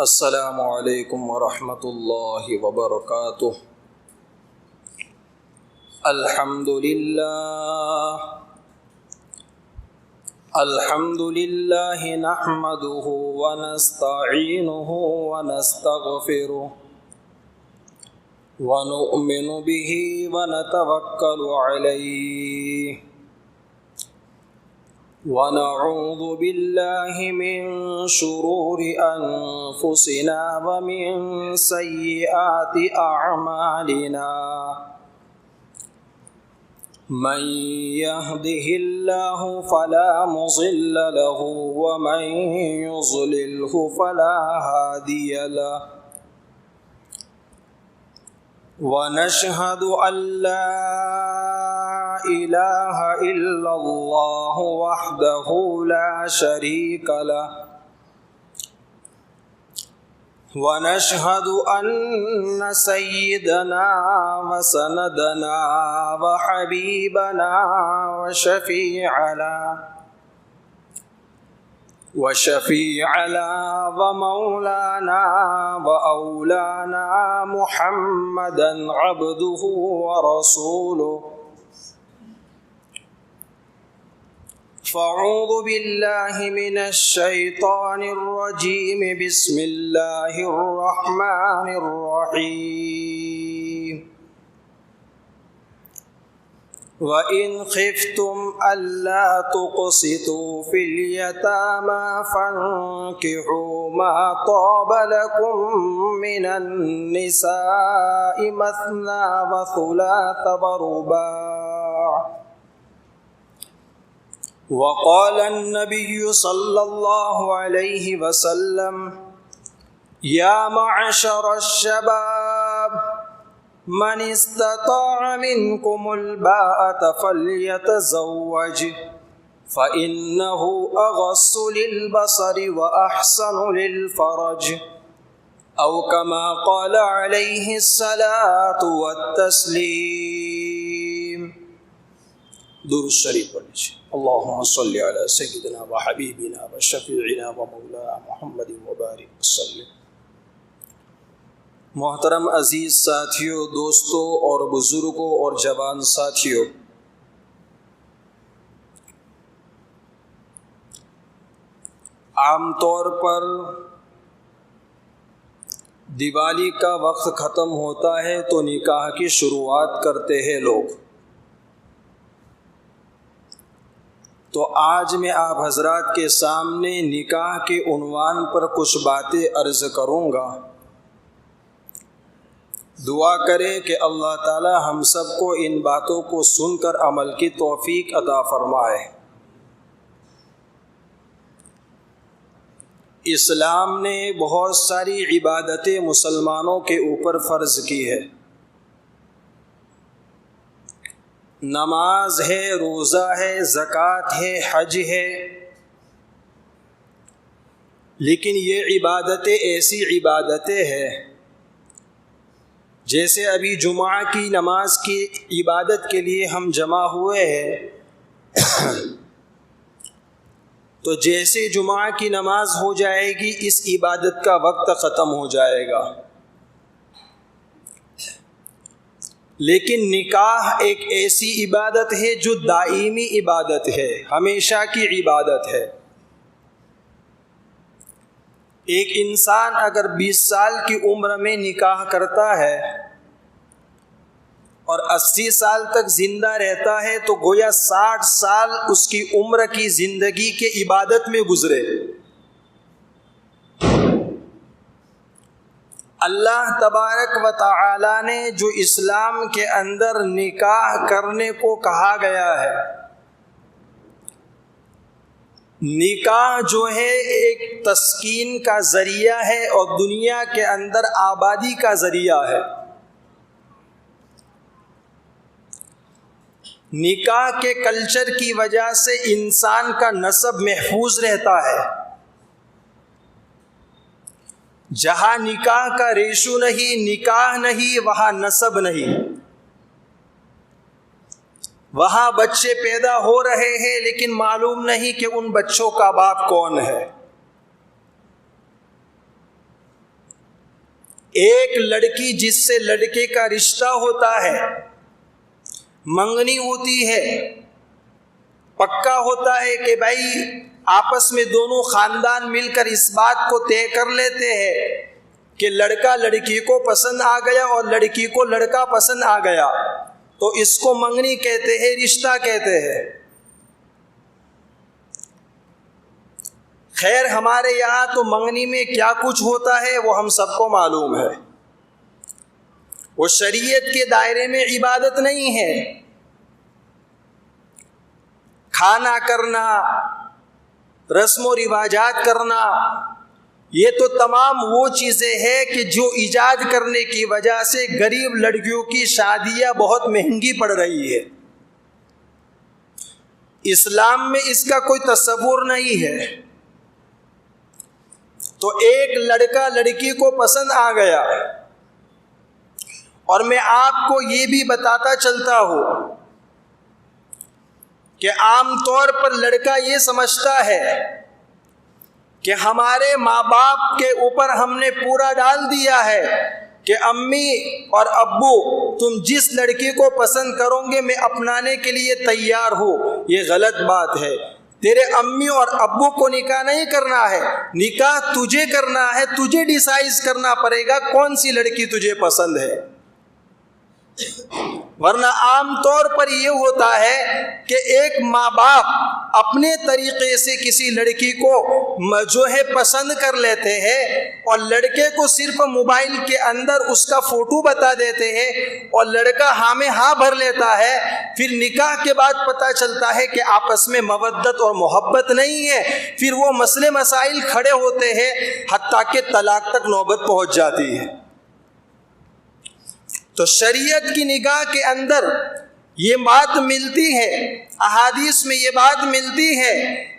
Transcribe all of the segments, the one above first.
السلام علیکم ورحمۃ اللہ وبرکاتہ۔ الحمد للہ نحمده ونستعینه ونستغفره ونؤمن به ونتوکل علیہ ونعوذ باللہ من شرور انفسنا ومن سیئات اعمالنا من يهده الله فلا مضل له ومن يضلله فلا هادي له ونشهد أن لا إله إلا الله وحده لا شريك له ونشهد أن سيدنا وسندنا وحبيبنا وشفيعنا ومولانا وأولانا محمدا عبده ورسوله فاعوذ بالله من الشيطان الرجيم بسم الله الرحمن الرحيم وَإِنْ خِفْتُمْ أَلَّا تُقْسِطُوا فِي الْيَتَامَى فَانكِحُوا مَا طَابَ لَكُم مِّنَ النِّسَاءِ مَثْنَىٰ وَثُلَاثَ وَرُبَاعَ وقال النبي صلى الله عليه وسلم يا معشر الشباب من استطاع منكم الباءة فليتزوج فإنه أغص للبصر وأحسن للفرج أو كما قال عليه الصلاة والتسليم۔ درود شریف پڑھ لیجیے۔ اللهم صل على سيدنا وحبيبنا وشفيعنا ومولانا محمد وبارك وسلم۔ محترم عزیز ساتھیوں، دوستوں اور بزرگوں اور جوان ساتھیوں، عام طور پر دیوالی کا وقت ختم ہوتا ہے تو نکاح کی شروعات کرتے ہیں لوگ۔ تو آج میں آپ حضرات کے سامنے نکاح کے عنوان پر کچھ باتیں عرض کروں گا۔ دعا کرے کہ اللہ تعالی ہم سب کو ان باتوں کو سن کر عمل کی توفیق عطا فرمائے۔ اسلام نے بہت ساری عبادتیں مسلمانوں کے اوپر فرض کی ہے۔ نماز ہے، روزہ ہے، زکوٰۃ ہے، حج ہے، لیکن یہ عبادتیں ایسی عبادتیں ہیں جیسے ابھی جمعہ کی نماز کی عبادت کے لیے ہم جمع ہوئے ہیں، تو جیسے جمعہ کی نماز ہو جائے گی اس عبادت کا وقت ختم ہو جائے گا۔ لیکن نکاح ایک ایسی عبادت ہے جو دائمی عبادت ہے، ہمیشہ کی عبادت ہے۔ ایک انسان اگر 20 سال کی عمر میں نکاح کرتا ہے اور 80 سال تک زندہ رہتا ہے تو گویا 60 سال اس کی عمر کی زندگی کے عبادت میں گزرے۔ اللہ تبارک و تعالی نے جو اسلام کے اندر نکاح کرنے کو کہا گیا ہے، نکاح جو ہے ایک تسکین کا ذریعہ ہے اور دنیا کے اندر آبادی کا ذریعہ ہے۔ نکاح کے کلچر کی وجہ سے انسان کا نسب محفوظ رہتا ہے۔ جہاں نکاح کا ریشو نہیں، نکاح نہیں، وہاں نسب نہیں۔ وہاں بچے پیدا ہو رہے ہیں لیکن معلوم نہیں کہ ان بچوں کا باپ کون ہے۔ ایک لڑکی جس سے لڑکے کا رشتہ ہوتا ہے، منگنی ہوتی ہے، پکا ہوتا ہے کہ بھائی آپس میں دونوں خاندان مل کر اس بات کو طے کر لیتے ہیں کہ لڑکا لڑکی کو پسند آ گیا اور لڑکی کو لڑکا پسند آ گیا، تو اس کو منگنی کہتے ہیں، رشتہ کہتے ہیں۔ خیر ہمارے یہاں تو منگنی میں کیا کچھ ہوتا ہے وہ ہم سب کو معلوم ہے، وہ شریعت کے دائرے میں عبادت نہیں ہے۔ کھانا کرنا، رسم و رواجات کرنا، یہ تو تمام وہ چیزیں ہیں کہ جو ایجاد کرنے کی وجہ سے غریب لڑکیوں کی شادیاں بہت مہنگی پڑ رہی ہے۔ اسلام میں اس کا کوئی تصور نہیں ہے۔ تو ایک لڑکا لڑکی کو پسند آ گیا، اور میں آپ کو یہ بھی بتاتا چلتا ہوں کہ عام طور پر لڑکا یہ سمجھتا ہے کہ ہمارے ماں باپ کے اوپر ہم نے پورا ڈال دیا ہے کہ امی اور ابو تم جس لڑکی کو پسند کرو گے میں اپنانے کے لیے تیار ہوں۔ یہ غلط بات ہے۔ تیرے امی اور ابو کو نکاح نہیں کرنا ہے، نکاح تجھے کرنا ہے، تجھے ڈیسائیڈ کرنا پڑے گا کون سی لڑکی تجھے پسند ہے۔ ورنہ عام طور پر یہ ہوتا ہے کہ ایک ماں باپ اپنے طریقے سے کسی لڑکی کو جو ہے پسند کر لیتے ہیں، اور لڑکے کو صرف موبائل کے اندر اس کا فوٹو بتا دیتے ہیں، اور لڑکا ہاں میں ہاں بھر لیتا ہے۔ پھر نکاح کے بعد پتہ چلتا ہے کہ آپس میں مودت اور محبت نہیں ہے، پھر وہ مسئلے مسائل کھڑے ہوتے ہیں، حتیٰ کہ طلاق تک نوبت پہنچ جاتی ہے۔ تو شریعت کی نگاہ کے اندر یہ بات ملتی ہے، احادیث میں یہ بات ملتی ہے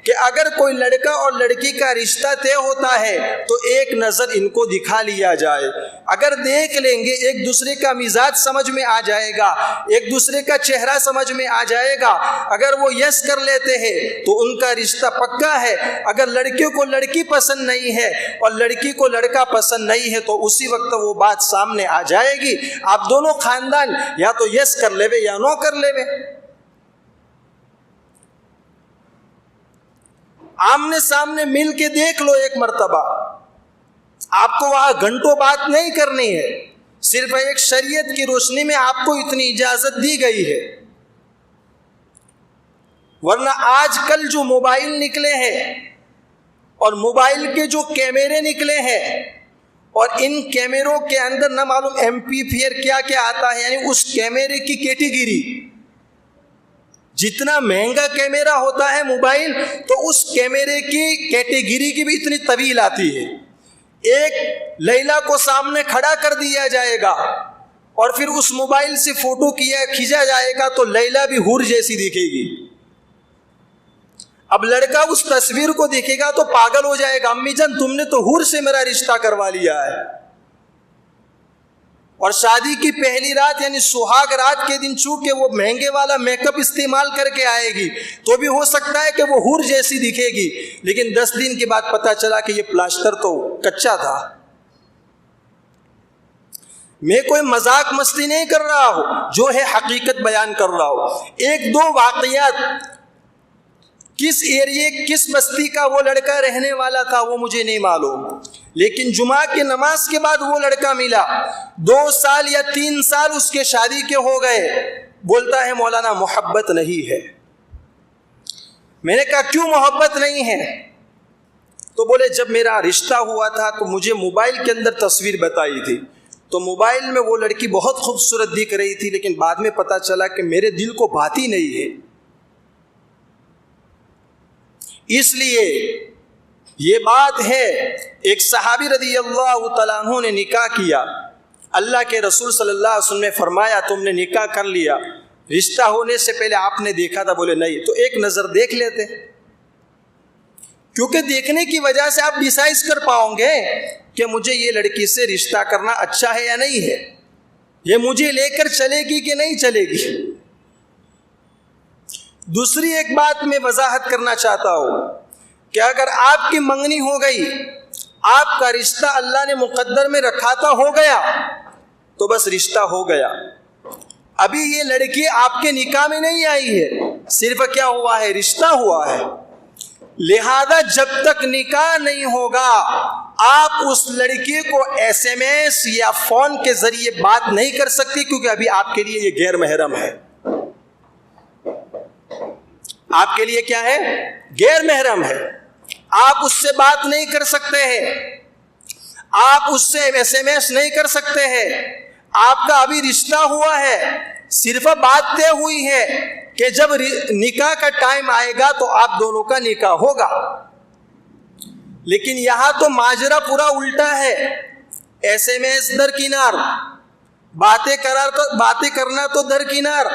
کہ اگر کوئی لڑکا اور لڑکی کا رشتہ طے ہوتا ہے تو ایک نظر ان کو دکھا لیا جائے۔ اگر دیکھ لیں گے ایک دوسرے کا مزاج سمجھ میں آ جائے گا، ایک دوسرے کا چہرہ سمجھ میں آ جائے گا، اگر وہ یس کر لیتے ہیں تو ان کا رشتہ پکا ہے۔ اگر لڑکے کو لڑکی پسند نہیں ہے اور لڑکی کو لڑکا پسند نہیں ہے تو اسی وقت وہ بات سامنے آ جائے گی، آپ دونوں خاندان یا تو یس کر لے یا نو کر لے۔ آمنے سامنے مل کے دیکھ لو ایک مرتبہ، آپ کو وہاں گھنٹوں بات نہیں کرنی ہے، صرف ایک شریعت کی روشنی میں آپ کو اتنی اجازت دی گئی ہے۔ ورنہ آج کل جو موبائل نکلے ہیں اور موبائل کے جو کیمرے نکلے ہیں، اور ان کیمروں کے اندر نہ معلوم ایم پی پھر کیا کیا آتا ہے، یعنی اس کیمرے کی کیٹیگری، جتنا مہنگا کیمرہ ہوتا ہے موبائل تو اس کیمرے کی کیٹیگری کی بھی اتنی طویل آتی ہے۔ ایک لیلا کو سامنے کھڑا کر دیا جائے گا اور پھر اس موبائل سے فوٹو کھینچا جائے گا تو لیلا بھی حور جیسی دکھے گی۔ اب لڑکا اس تصویر کو دیکھے گا تو پاگل ہو جائے گا، امی جان تم نے تو حور سے میرا رشتہ کروا لیا ہے۔ اور شادی کی پہلی رات یعنی سہاگ رات کے دن چونکہ وہ مہنگے والا میک اپ استعمال کر کے آئے گی تو بھی ہو سکتا ہے کہ وہ حور جیسی دکھے گی، لیکن 10 دن کے بعد پتہ چلا کہ یہ پلاسٹر تو کچا تھا۔ میں کوئی مذاق مستی نہیں کر رہا ہوں، جو ہے حقیقت بیان کر رہا ہوں۔ ایک دو واقعات، کس ایریے کس بستی کا وہ لڑکا رہنے والا تھا وہ مجھے نہیں معلوم، لیکن جمعہ کی نماز کے بعد وہ لڑکا ملا، 2 سال یا 3 سال اس کے شادی کے ہو گئے، بولتا ہے مولانا محبت نہیں ہے۔ میں نے کہا کیوں محبت نہیں ہے؟ تو بولے جب میرا رشتہ ہوا تھا تو مجھے موبائل کے اندر تصویر بتائی تھی، تو موبائل میں وہ لڑکی بہت خوبصورت دکھ رہی تھی، لیکن بعد میں پتا چلا کہ میرے دل کو بھاتی نہیں ہے، اس لیے یہ بات ہے۔ ایک صحابی رضی اللہ تعالیٰ عنہ نے نکاح کیا، اللہ کے رسول صلی اللہ علیہ وسلم نے فرمایا تم نے نکاح کر لیا، رشتہ ہونے سے پہلے آپ نے دیکھا تھا؟ بولے نہیں۔ تو ایک نظر دیکھ لیتے، کیونکہ دیکھنے کی وجہ سے آپ ڈیسائیڈ کر پاؤں گے کہ مجھے یہ لڑکی سے رشتہ کرنا اچھا ہے یا نہیں ہے، یہ مجھے لے کر چلے گی کہ نہیں چلے گی۔ دوسری ایک بات میں وضاحت کرنا چاہتا ہوں کہ اگر آپ کی منگنی ہو گئی آپ کا رشتہ اللہ نے مقدر میں رکھا تھا، ہو گیا تو بس رشتہ ہو گیا. ابھی یہ لڑکی آپ کے نکاح میں نہیں آئی ہے، صرف کیا ہوا ہے؟ رشتہ ہوا ہے. لہذا جب تک نکاح نہیں ہوگا آپ اس لڑکی کو ایس ایم ایس یا فون کے ذریعے بات نہیں کر سکتی، کیونکہ ابھی آپ کے لیے یہ غیر محرم ہے. آپ کے لیے کیا ہے؟ غیر محرم ہے. آپ اس سے بات نہیں کر سکتے ہیں، آپ اس سے ایس ایم ایس نہیں کر سکتے ہیں. آپ کا ابھی رشتہ ہوا ہے، صرف بات طے ہوئی ہے کہ جب نکاح کا ٹائم آئے گا تو آپ دونوں کا نکاح ہوگا. لیکن یہاں تو ماجرا پورا الٹا ہے. ایس ایم ایس درکنار، باتیں کرنا تو درکنار.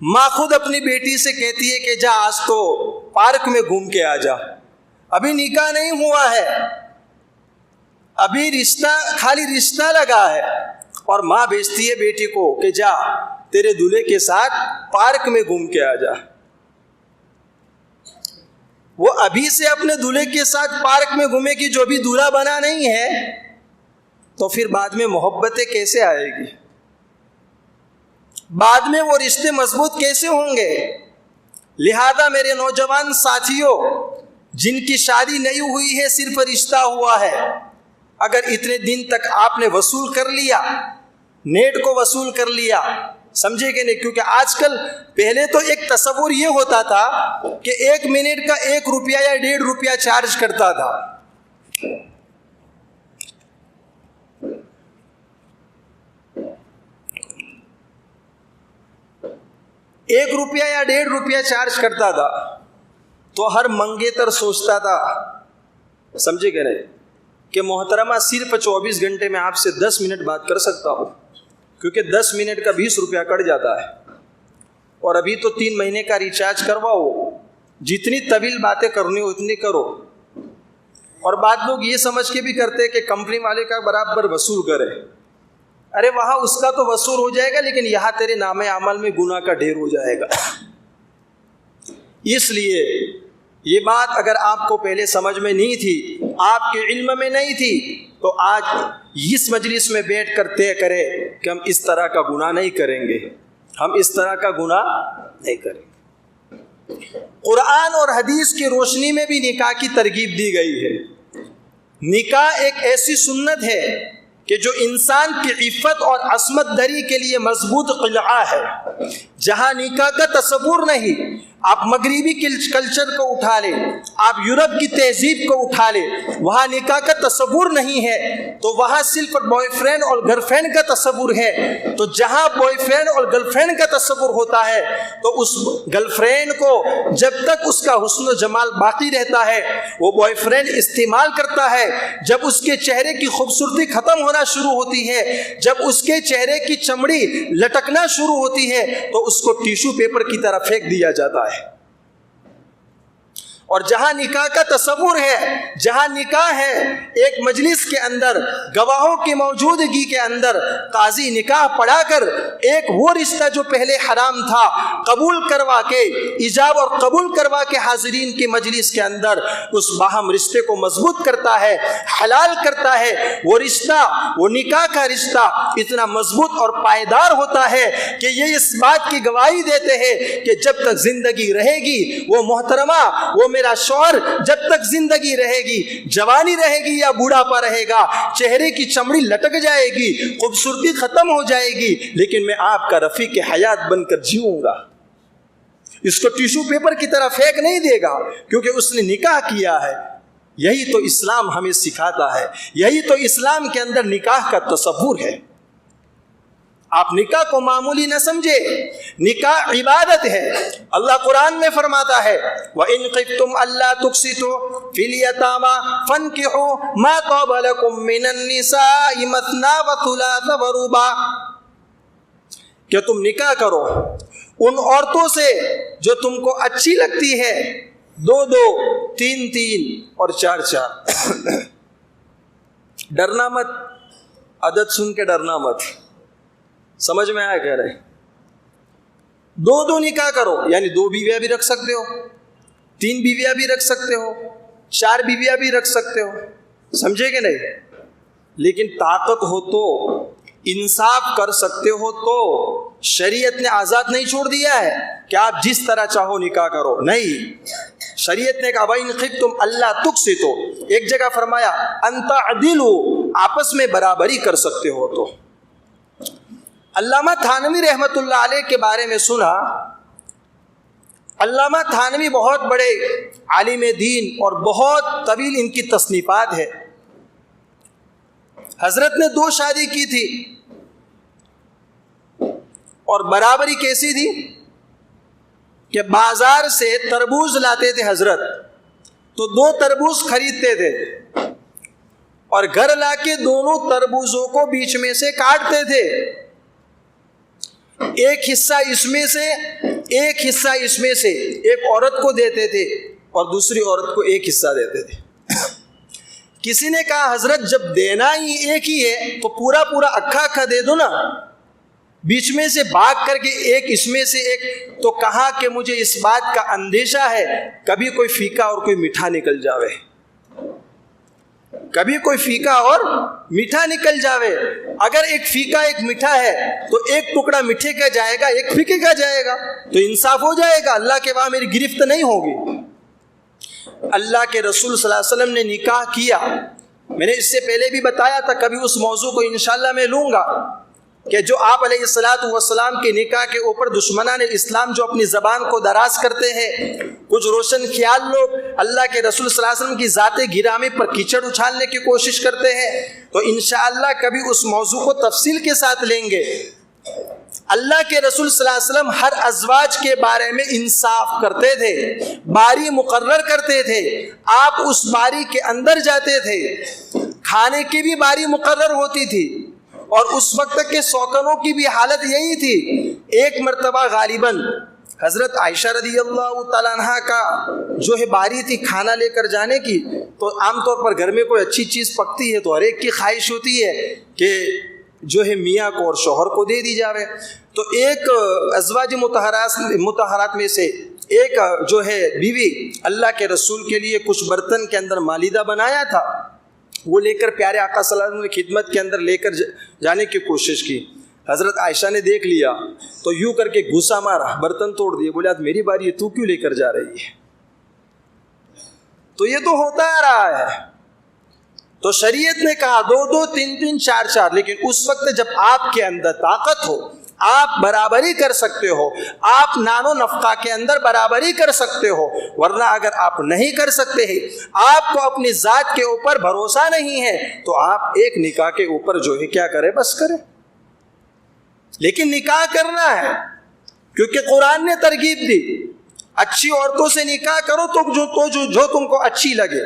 ماں خود اپنی بیٹی سے کہتی ہے کہ جا آج تو پارک میں گھوم کے آ جا. ابھی نکاح نہیں ہوا ہے، ابھی رشتہ، خالی رشتہ لگا ہے، اور ماں بھیجتی ہے بیٹی کو کہ جا تیرے دولہے کے ساتھ پارک میں گھوم کے آ جا. وہ ابھی سے اپنے دولہے کے ساتھ پارک میں گھومے گی، جو بھی دولہا بنا نہیں ہے تو پھر بعد میں محبتیں کیسے آئے گی؟ بعد میں وہ رشتے مضبوط کیسے ہوں گے؟ لہذا میرے نوجوان ساتھیوں، جن کی شادی نہیں ہوئی ہے، صرف رشتہ ہوا ہے، اگر اتنے دن تک آپ نے وصول کر لیا، نیٹ کو وصول کر لیا، سمجھے کہ نہیں؟ کیونکہ آج کل، پہلے تو ایک تصور یہ ہوتا تھا کہ 1 منٹ کا 1 روپیہ یا 1.5 روپیہ چارج کرتا تھا. 1 روپیہ یا 1.5 روپیہ چارج کرتا تھا تو ہر منگیتر سوچتا تھا، سمجھے کہ نہیں، کہ محترمہ صرف 24 گھنٹے میں آپ سے 10 منٹ بات کر سکتا ہوں، کیونکہ 10 منٹ کا 20 روپیہ کٹ جاتا ہے. اور ابھی تو 3 مہینے کا ریچارج کرواؤ، جتنی طویل باتیں کرنی ہو اتنی کرو. اور بعض لوگ یہ سمجھ کے بھی کرتے کہ کمپنی والے کا برابر وصول کرے. ارے وہاں اس کا تو وصول ہو جائے گا، لیکن یہاں تیرے نام اعمال میں گناہ کا ڈھیر ہو جائے گا. اس لیے یہ بات اگر آپ کو پہلے سمجھ میں نہیں تھی، آپ کے علم میں نہیں تھی، تو آج اس مجلس میں بیٹھ کر طے کرے کہ ہم اس طرح کا گناہ نہیں کریں گے، ہم اس طرح کا گناہ نہیں کریں گے. قرآن اور حدیث کی روشنی میں بھی نکاح کی ترغیب دی گئی ہے. نکاح ایک ایسی سنت ہے کہ جو انسان کی عفت اور عصمت دری کے لیے مضبوط قلعہ ہے. جہاں نکاح کا تصور نہیں، آپ مغربی کلچر کو اٹھا لیں، آپ یورپ کی تہذیب کو اٹھا لیں، وہاں نکاح کا تصور نہیں ہے، تو وہاں صرف بوائے فرینڈ اور گرل فرینڈ کا تصور ہے. تو جہاں بوائے فرینڈ اور گرل فرینڈ کا تصور ہوتا ہے تو اس گرل فرینڈ کو جب تک اس کا حسن و جمال باقی رہتا ہے وہ بوائے فرینڈ استعمال کرتا ہے. جب اس کے چہرے کی خوبصورتی ختم ہونا شروع ہوتی ہے، جب اس کے چہرے کی چمڑی لٹکنا شروع ہوتی ہے تو اس کو ٹیشو پیپر کی طرح پھینک دیا جاتا ہے. اور جہاں نکاح کا تصور ہے، جہاں نکاح ہے، ایک مجلس کے اندر گواہوں کی موجودگی کے اندر قاضی نکاح پڑھا کر ایک وہ رشتہ جو پہلے حرام تھا قبول کروا کے، ایجاب اور قبول کروا کے حاضرین کی مجلس کے اندر اس باہم رشتے کو مضبوط کرتا ہے، حلال کرتا ہے. وہ رشتہ، وہ نکاح کا رشتہ اتنا مضبوط اور پائیدار ہوتا ہے کہ یہ اس بات کی گواہی دیتے ہیں کہ جب تک زندگی رہے گی وہ محترمہ، وہ میرا شوہر جب تک زندگی رہے گی، جوانی رہے گی یا بوڑھاپا رہے گا، چہرے کی چمڑی لٹک جائے گی، خوبصورتی ختم ہو جائے گی، لیکن میں آپ کا رفیق حیات بن کر جیوں گا. اس کو ٹیشو پیپر کی طرح پھینک نہیں دے گا، کیونکہ اس نے نکاح کیا ہے. یہی تو اسلام ہمیں سکھاتا ہے، یہی تو اسلام کے اندر نکاح کا تصور ہے. آپ نکاح کو معمولی نہ سمجھے، نکاح عبادت ہے. اللہ قرآن میں فرماتا ہے وَإِن خِفْتُمْ أَلَّا تُقْسِطُوا فِي الْيَتَامَى فَانكِحُوا مَا طَابَ لَكُم مِّنَ النِّسَاءِ مَثْنَىٰ وَثُلَاثَ وَرُبَاعَ، کہ تم نکاح کرو ان عورتوں سے جو تم کو اچھی لگتی ہے، 2-2 3-3 اور 4-4. ڈرنا مت، عدد سن کے ڈرنا مت. سمجھ میں آیا کہہ رہے؟ 2 نکاح کرو، یعنی 2 بیویاں بھی رکھ سکتے ہو، 3 بیویاں بھی رکھ سکتے ہو، 4 بیویاں بھی رکھ سکتے ہو. سمجھے کہ نہیں؟ لیکن طاقت ہو تو انصاف کر سکتے ہو تو شریعت نے آزاد نہیں چھوڑ دیا ہے کہ آپ جس طرح چاہو نکاح کرو، نہیں، شریعت نے کہا وَإِنْ خِفْتُمْ أَلَّا تُقْسِطُوا، ایک جگہ فرمایا أَن تَعْدِلُوا، آپس میں برابری کر سکتے ہو تو۔ علامہ تھانوی رحمۃ اللہ علیہ کے بارے میں سنا، علامہ تھانوی بہت بڑے عالم دین اور بہت طویل ان کی تصنیفات ہے۔ حضرت نے 2 شادی کی تھی اور برابری کیسی تھی کہ بازار سے تربوز لاتے تھے حضرت تو 2 تربوز خریدتے تھے اور گھر لا کے دونوں تربوزوں کو بیچ میں سے کاٹتے تھے، ایک حصہ اس میں سے ایک حصہ اس میں سے ایک عورت کو دیتے تھے اور دوسری عورت کو ایک حصہ دیتے تھے۔ کسی نے کہا حضرت جب دینا ہی ایک ہی ہے تو پورا پورا اکھا اکھا دے دو نا، بیچ میں سے بھاگ کر کے ایک اس میں سے ایک۔ تو کہا کہ مجھے اس بات کا اندیشہ ہے کبھی کوئی پھیکا اور کوئی میٹھا نکل جاوے، کبھی کوئی پھیکا اور میٹھا نکل جاوے۔ اگر ایک پھیکا ایک میٹھا ہے تو ایک ٹکڑا میٹھے کا جائے گا، ایک پھیکے کا جائے گا، تو انصاف ہو جائے گا، اللہ کے وہاں میری گرفت نہیں ہوگی۔ اللہ کے رسول صلی اللہ علیہ وسلم نے نکاح کیا، میں نے اس سے پہلے بھی بتایا تھا، کبھی اس موضوع کو انشاءاللہ میں لوں گا کہ جو آپ علیہ السلام کے نکاح کے اوپر دشمنان اسلام جو اپنی زبان کو دراز کرتے ہیں، کچھ روشن خیال لوگ اللہ کے رسول صلی اللہ علیہ وسلم کی ذات گرامی پر کیچڑ اچھالنے کی کوشش کرتے ہیں، تو انشاءاللہ کبھی اس موضوع کو تفصیل کے ساتھ لیں گے۔ اللہ کے رسول صلی اللہ علیہ وسلم ہر ازواج کے بارے میں انصاف کرتے تھے، باری مقرر کرتے تھے، آپ اس باری کے اندر جاتے تھے، کھانے کی بھی باری مقرر ہوتی تھی، اور اس وقت کے سوکنوں کی بھی حالت یہی تھی۔ ایک مرتبہ غالباً حضرت عائشہ رضی اللہ تعالیٰ عنہ کا جو ہے باری تھی کھانا لے کر جانے کی، تو عام طور پر گھر میں کوئی اچھی چیز پکتی ہے تو ہر ایک کی خواہش ہوتی ہے کہ جو ہے میاں کو اور شوہر کو دے دی جاوے۔ تو ایک ازواج مطہرات میں سے ایک جو ہے بیوی اللہ کے رسول کے لیے کچھ برتن کے اندر مالیدہ بنایا تھا، وہ لے کر پیارے آقا صلی اللہ علیہ وسلم کی خدمت کے اندر لے کر جانے کی کوشش کی۔ حضرت عائشہ نے دیکھ لیا تو یوں کر کے گھسا مارا، برتن توڑ دیے، بولے آج میری باری ہے، تو کیوں لے کر جا رہی ہے؟ تو یہ تو ہوتا آ رہا ہے۔ تو شریعت نے کہا 2-2 3-3 4-4، لیکن اس وقت جب آپ کے اندر طاقت ہو، آپ برابری کر سکتے ہو، آپ نان و نفقہ کے اندر برابری کر سکتے ہو، ورنہ اگر آپ نہیں کر سکتے ہیں، آپ کو اپنی ذات کے اوپر بھروسہ نہیں ہے، تو آپ ایک نکاح کے اوپر جو ہے کیا کرے، بس کرے۔ لیکن نکاح کرنا ہے کیونکہ قرآن نے ترغیب دی، اچھی عورتوں سے نکاح کرو تو جو تم کو اچھی لگے۔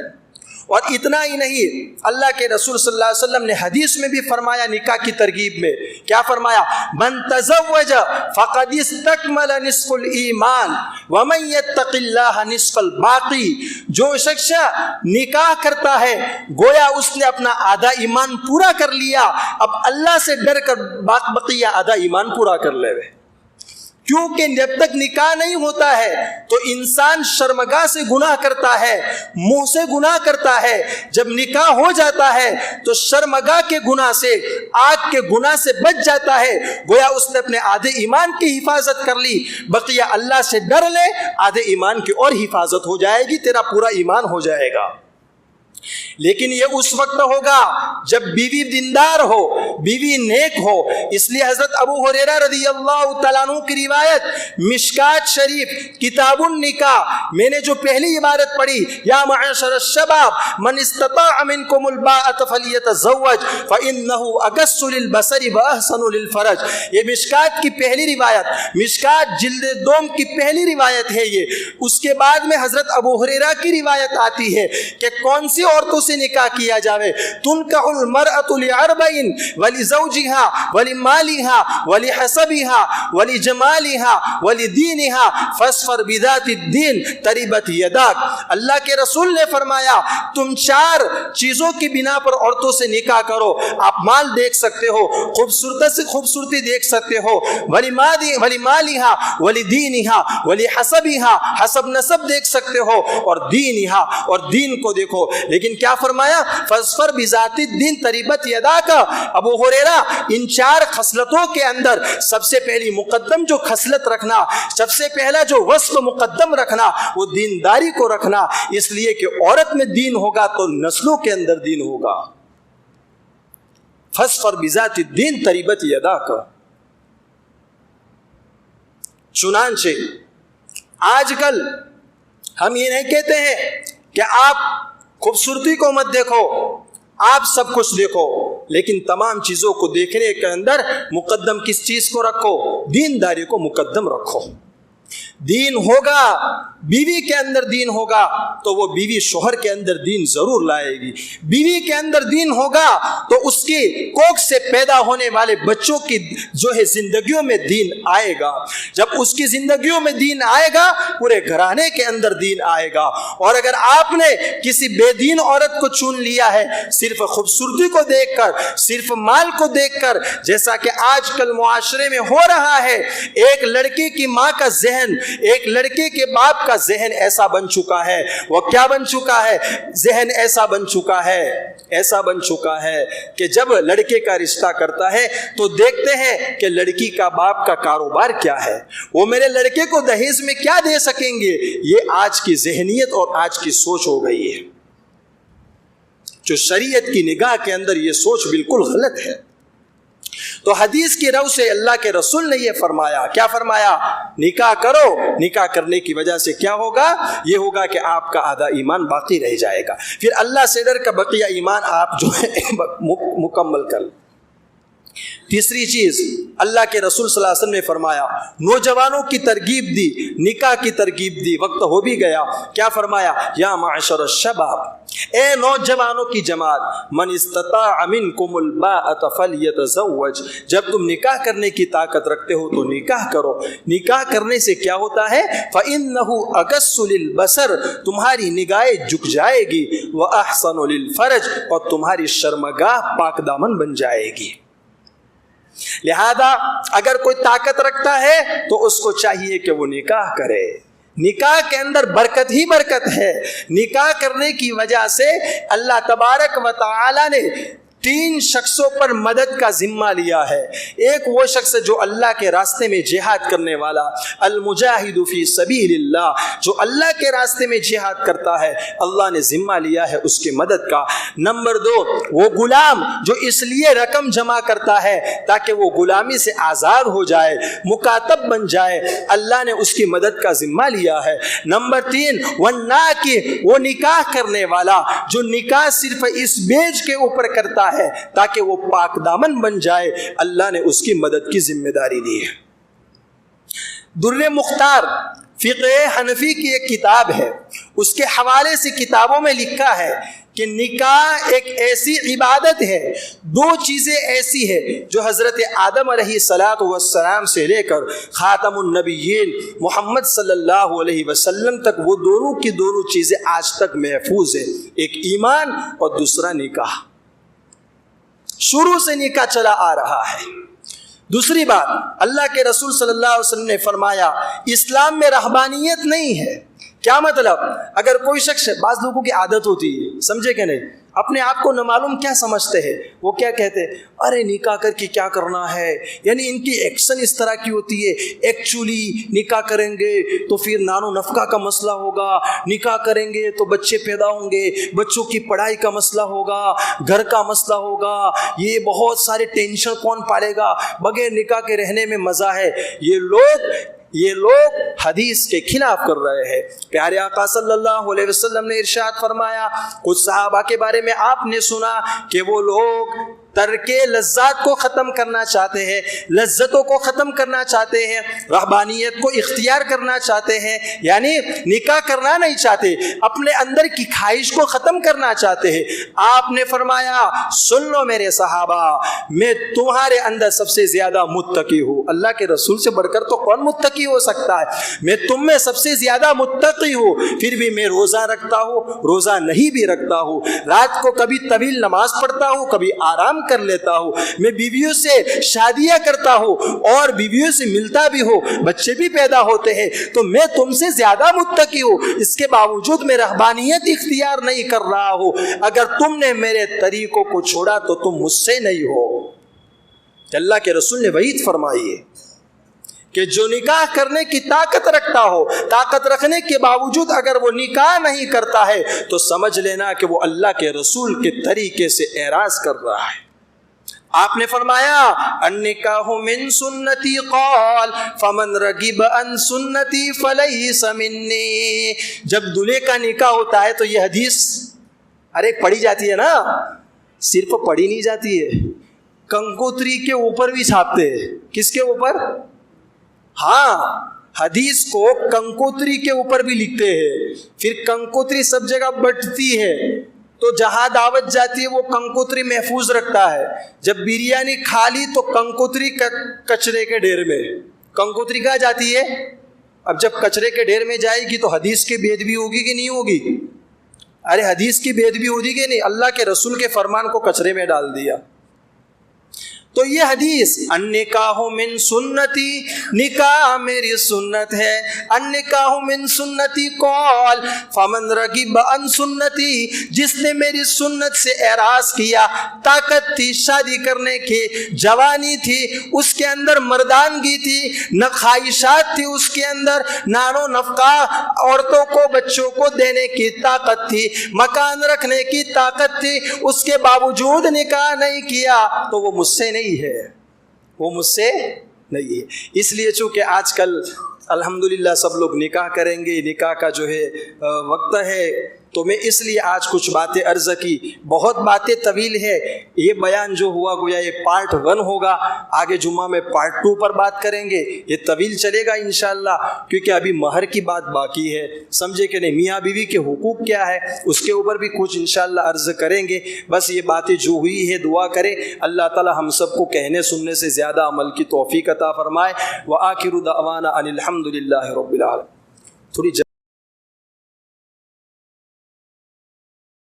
اور اتنا ہی نہیں، اللہ کے رسول صلی اللہ علیہ وسلم نے حدیث میں بھی فرمایا نکاح کی ترغیب میں، کیا فرمایا؟ من تزوج فقد استکمل نصف الایمان ومن یتق اللہ نصف الباقی، جو شخص نکاح کرتا ہے گویا اس نے اپنا آدھا ایمان پورا کر لیا، اب اللہ سے ڈر کر بقیہ آدھا ایمان پورا کر لے۔ کیونکہ جب تک نکاح نہیں ہوتا ہے تو انسان شرمگاہ سے گناہ کرتا ہے، منہ سے گناہ کرتا ہے، جب نکاح ہو جاتا ہے تو شرمگاہ کے گناہ سے، آگ کے گناہ سے بچ جاتا ہے، گویا اس نے اپنے آدھے ایمان کی حفاظت کر لی، بقیہ اللہ سے ڈر لے، آدھے ایمان کی اور حفاظت ہو جائے گی، تیرا پورا ایمان ہو جائے گا۔ لیکن یہ اس وقت ہوگا جب بیوی دیندار ہو، بیوی نیک ہو۔ اس لیے حضرت ابو ہریرہ رضی اللہ تعالیٰ عنہ کی روایت مشکات شریف کتاب النکاح میں نے جو پہلی عبارت پڑھی، یا معاشر الشباب من استطاع منکم الباءۃ فلیتزوج فإنہ اغض للبصر واحسن للفرج، یہ مشکات کی پہلی روایت، مشکات جلد دوم کی پہلی روایت ہے یہ۔ اس کے بعد میں حضرت ابو ہریرہ کی روایت آتی ہے کہ کون سی عورتوں سے نکاح کیا جاوے، تنکح المرأة لأربعین ولزوجها ولمالها ولحسبها ولجمالها ولدینها فاصفر بذات الدین تربت یداک۔ اللہ کے رسول نے فرمایا تم 4 چیزوں کی بنا پر عورتوں سے نکاح کرو، آپ مال دیکھ سکتے ہو، خوبصورتی سے خوبصورتی دیکھ سکتے ہو، ولمالها ولدینها ولحسبها، حسب نسب دیکھ سکتے ہو، اور دینها، اور دین کو دیکھو۔ لیکن کیا فرمایا؟ فاظفر بذات الدین تریبت یداک۔ ابو ہریرہ ان 4 خصلتوں کے اندر سب سے پہلی مقدم جو خصلت رکھنا، سب سے پہلا جو وصف مقدم رکھنا وہ دینداری کو رکھنا، اس لیے کہ عورت میں دین ہوگا تو نسلوں کے اندر دین ہوگا۔ فاظفر بذات الدین تریبت یداک۔ چنانچہ آج کل ہم یہ نہیں کہتے ہیں کہ آپ خوبصورتی کو مت دیکھو، آپ سب کچھ دیکھو، لیکن تمام چیزوں کو دیکھنے کے اندر مقدم کس چیز کو رکھو؟ دینداری کو مقدم رکھو۔ دین ہوگا، بیوی کے اندر دین ہوگا تو وہ بیوی شوہر کے اندر دین ضرور لائے گی۔ بیوی کے اندر دین ہوگا تو اس کی کوکھ سے پیدا ہونے والے بچوں کی جو ہے زندگیوں میں دین آئے گا۔ جب اس کی زندگیوں میں دین آئے گا پورے گھرانے کے اندر دین آئے گا۔ اور اگر آپ نے کسی بے دین عورت کو چن لیا ہے صرف خوبصورتی کو دیکھ کر، صرف مال کو دیکھ کر، جیسا کہ آج کل معاشرے میں ہو رہا ہے، ایک لڑکی کی ماں کا ذہن، ایک لڑکے کے باپ کا ذہن ایسا بن چکا ہے، وہ کیا بن چکا ہے؟ ذہن ایسا بن چکا ہے کہ جب لڑکے کا رشتہ کرتا ہے تو دیکھتے ہیں کہ لڑکی کا باپ کا کاروبار کیا ہے، وہ میرے لڑکے کو دہیز میں کیا دے سکیں گے۔ یہ آج کی ذہنیت اور آج کی سوچ ہو گئی ہے، جو شریعت کی نگاہ کے اندر یہ سوچ بالکل غلط ہے۔ تو حدیث کی رو سے اللہ کے رسول نے یہ فرمایا، کیا فرمایا؟ نکاح کرو۔ نکاح کرنے کی وجہ سے کیا ہوگا؟ یہ ہوگا کہ آپ کا آدھا ایمان باقی رہ جائے گا، پھر اللہ سے ڈر کا بقیہ ایمان آپ جو ہے مکمل کر۔ تیسری چیز اللہ کے رسول صلی اللہ علیہ وسلم نے فرمایا، نوجوانوں کی ترغیب دی، نکاح کی ترغیب دی، وقت ہو بھی گیا، کیا فرمایا؟ یا معشر الشباب، اے نوجوانوں کی جماعت، من استطاع منکم الباءۃ فلیتزوج، جب تم نکاح کرنے کی طاقت رکھتے ہو تو نکاح کرو۔ نکاح کرنے سے کیا ہوتا ہے؟ فإنہ اغص للبصر، تمہاری نگاہیں جھک جائے گی، واحسن للفرج، اور تمہاری شرمگاہ پاک دامن بن جائے گی۔ لہذا اگر کوئی طاقت رکھتا ہے تو اس کو چاہیے کہ وہ نکاح کرے۔ نکاح کے اندر برکت ہی برکت ہے۔ نکاح کرنے کی وجہ سے اللہ تبارک و تعالی نے 3 شخصوں پر مدد کا ذمہ لیا ہے۔ ایک وہ شخص جو اللہ کے راستے میں جہاد کرنے والا، المجاہد فی سبیل اللہ، جو اللہ کے راستے میں جہاد کرتا ہے، اللہ نے ذمہ لیا ہے اس کی مدد کا۔ نمبر 2 وہ غلام جو اس لیے رقم جمع کرتا ہے تاکہ وہ غلامی سے آزاد ہو جائے، مکاتب بن جائے، اللہ نے اس کی مدد کا ذمہ لیا ہے۔ نمبر 3 والناکح، وہ نکاح کرنے والا جو نکاح صرف اس بیج کے اوپر کرتا ہے تاکہ وہ پاک دامن بن جائے، اللہ نے اس کی مدد کی ذمہ داری دی ہے۔ در مختار فقہ حنفی کی ایک کتاب ہے، اس کے حوالے سے کتابوں میں لکھا ہے کہ نکاح ایک ایسی عبادت ہے، 2 چیزیں ایسی ہیں جو حضرت آدم علیہ السلام سے لے کر خاتم النبیین محمد صلی اللہ علیہ وسلم تک، وہ دونوں کی دونوں چیزیں آج تک محفوظ ہیں، ایک ایمان اور دوسرا نکاح۔ شروع سے نکاح چلا آ رہا ہے۔ دوسری بات، اللہ کے رسول صلی اللہ علیہ وسلم نے فرمایا اسلام میں رہبانیت نہیں ہے۔ کیا مطلب؟ اگر کوئی شخص، بعض لوگوں کی عادت ہوتی ہے، سمجھے کہ نہیں، اپنے آپ کو نامعلوم کیا سمجھتے ہیں، وہ کیا کہتے ہیں، ارے نکاح کر کے کیا کرنا ہے، یعنی ان کی ایکشن اس طرح کی ہوتی ہے، ایکچولی نکاح کریں گے تو پھر نان و نفقہ کا مسئلہ ہوگا، نکاح کریں گے تو بچے پیدا ہوں گے، بچوں کی پڑھائی کا مسئلہ ہوگا، گھر کا مسئلہ ہوگا، یہ بہت سارے ٹینشن کون پالے گا، بغیر نکاح کے رہنے میں مزہ ہے۔ یہ لوگ حدیث کے خلاف کر رہے ہیں۔ پیارے آقا صلی اللہ علیہ وسلم نے ارشاد فرمایا، کچھ صحابہ کے بارے میں آپ نے سنا کہ وہ لوگ ترک لذات کو ختم کرنا چاہتے ہیں، لذتوں کو ختم کرنا چاہتے ہیں، رہبانیت کو اختیار کرنا چاہتے ہیں، یعنی نکاح کرنا نہیں چاہتے، اپنے اندر کی خواہش کو ختم کرنا چاہتے ہیں۔ آپ نے فرمایا، سن لو میرے صحابہ، میں تمہارے اندر سب سے زیادہ متقی ہوں۔ اللہ کے رسول سے بڑھ کر تو کون متقی ہو سکتا ہے؟ میں تم میں سب سے زیادہ متقی ہوں، پھر بھی میں روزہ رکھتا ہوں، روزہ نہیں بھی رکھتا ہوں، رات کو کبھی طویل نماز پڑھتا ہوں، کبھی آرام کام کر لیتا ہوں, میں بیویوں سے شادیاں کرتا ہوں اور بیویوں سے ملتا بھی ہوں, بچے بھی پیدا ہوتے ہیں, تو میں تم سے زیادہ متقی ہوں, اس کے باوجود میں رہبانیت اختیار نہیں کر رہا ہوں. اگر تم نے میرے طریقوں کو چھوڑا تو تم مجھ سے نہیں ہو. اللہ کے رسول نے وعید فرمائی ہے کہ جو نکاح کرنے کی طاقت رکھتا ہو, طاقت رکھنے کے باوجود اگر وہ نکاح نہیں کرتا ہے تو سمجھ لینا کہ وہ اللہ کے رسول کے طریقے سے اعراض کر رہا ہے. آپ نے فرمایا النکاح من سنتی قال فمن رغب عن سنتی فلیس منی. جب دلہے کا نکاح ہوتا ہے تو یہ حدیث ارے پڑھی جاتی ہے نا, صرف پڑھی نہیں جاتی ہے, کنکوتری کے اوپر بھی چھاپتے ہیں. کس کے اوپر؟ ہاں, حدیث کو کنکوتری کے اوپر بھی لکھتے ہیں. پھر کنکوتری سب جگہ بٹتی ہے تو جہاں دعوت جاتی ہے وہ کنکوتری محفوظ رکھتا ہے. جب بریانی کھا لی تو کنکوتری کچرے کے ڈھیر میں. کنکوتری کہاں جاتی ہے؟ اب جب کچرے کے ڈھیر میں جائے گی تو حدیث کی بے ادبی ہوگی کہ نہیں ہوگی؟ ارے حدیث کی بے ادبی ہوگی کہ نہیں؟ اللہ کے رسول کے فرمان کو کچرے میں ڈال دیا. تو یہ حدیث النکاح من سنتی, نکاح میری سنت ہے. النکاح من سنتی قال فمن رغب عن سنتی, جس نے میری سنت سے اعراض کیا, طاقت تھی شادی کرنے کی, جوانی تھی اس کے اندر, مردانگی تھی, نہ خواہشات تھی اس کے اندر, نان و نفقہ عورتوں کو بچوں کو دینے کی طاقت تھی, مکان رکھنے کی طاقت تھی, اس کے باوجود نکاح نہیں کیا تو وہ مجھ سے نہیں ہے, وہ مجھ سے نہیں ہے. اس لیے چونکہ آج کل الحمدللہ سب لوگ نکاح کریں گے, نکاح کا جو ہے وقت ہے, تو میں اس لیے آج کچھ باتیں عرض کی. بہت باتیں طویل ہے, یہ بیان جو ہوا گویا یہ پارٹ 1 ہوگا, آگے جمعہ میں پارٹ 2 پر بات کریں گے. یہ طویل چلے گا انشاءاللہ, کیونکہ ابھی مہر کی بات باقی ہے, سمجھے کہ نہیں, میاں بیوی کے حقوق کیا ہے اس کے اوپر بھی کچھ انشاءاللہ عرض کریں گے. بس یہ باتیں جو ہوئی ہے دعا کریں اللہ تعالی ہم سب کو کہنے سننے سے زیادہ عمل کی توفیق عطا فرمائے. وآخر دعوانا ان الحمدللہ رب العالمین. تھوڑی